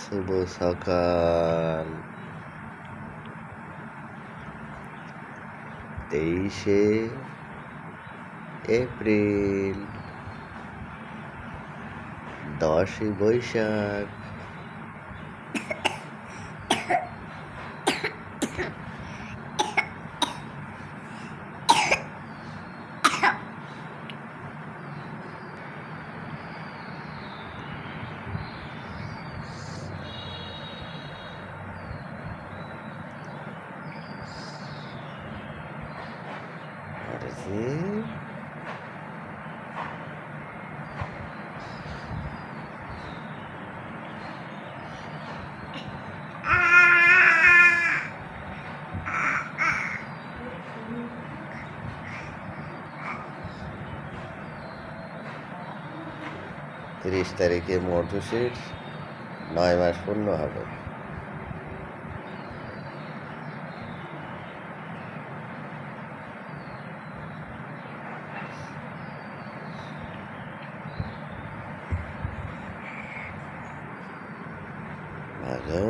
শুভ সকাল। 23শে এপ্রিল, 10ই বৈশাখ। তিরিশ তারিখে মধুসির 9 মাস পূর্ণ হবে। ভালো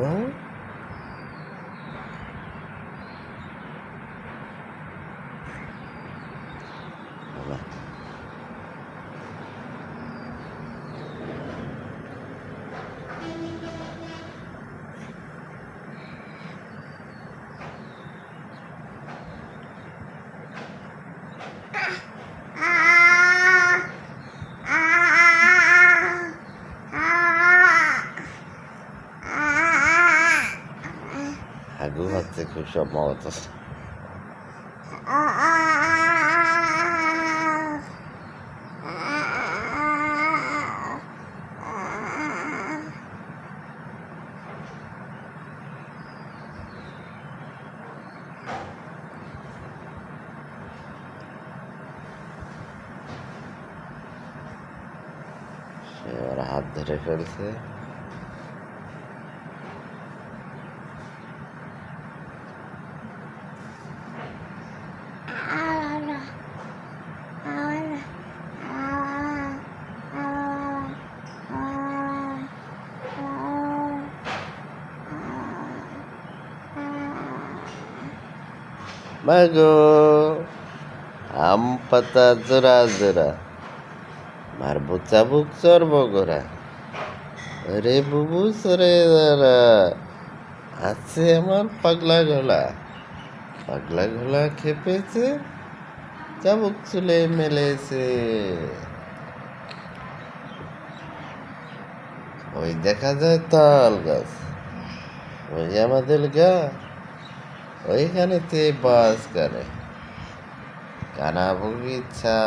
হাগু হচ্ছে খুব সম্ভবত। সে ওর হাত ধরে ফেলছে। মাগো আম পাতা জোড়া জোড়া, মারবো চাবুক চর্ব গোড়া, রে বুবু সরে দাঁড়া, আছে আমার পাগলা গলা। পাগলা গলা খেপেছে, চাবুক চুলে মেলেছে। ওই দেখা যায় তাল গাছ, ওই আমাদের গা, ওইখানেতে বাস করে কানা বগিচা।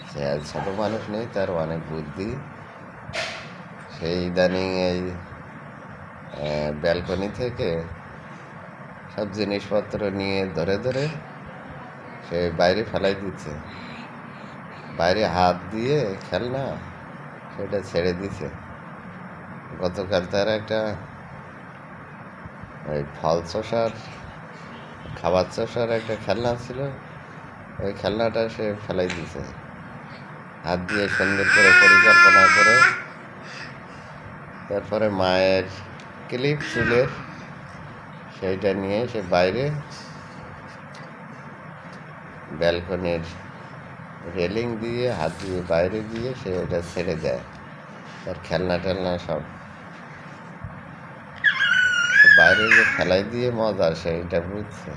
সে আর ছোট মানুষ নেই, তার অনেক বুদ্ধি। সেই ইদানিং এই ব্যালকনি থেকে সব জিনিসপত্র নিয়ে ধরে ধরে সে বাইরে ফেলাই দিচ্ছে। বাইরে হাত দিয়ে খেলনা সেটা ছেড়ে দিছে। গতকাল তার একটা ওই ফল চষার খাবার চষার একটা খেলনা ছিল, ওই খেলনাটা সে ফেলাই দিছে। হাত দিয়ে সুন্দর করে পরিকল্পনা করে তারপরে মায়ের ক্লিপ চুলের সেইটা নিয়ে সে বাইরে ব্যালকনির রেলিং দিয়ে হাত দিয়ে বাইরে দিয়ে সে ওটা ছেড়ে দেয়। তার খেলনা টেলনা সব বাইরে যে ফেলাই দিয়ে মজা সেইটা বুঝছে।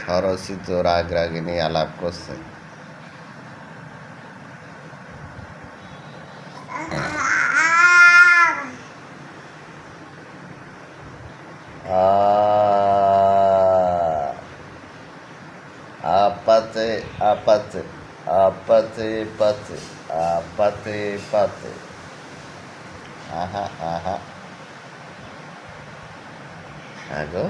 স্বরচিত রাগ রাগিনী আলাপ করছে। আপাতে আপাতে আপাতে পাতে আপাতে পাতে, আহা আহা। আগো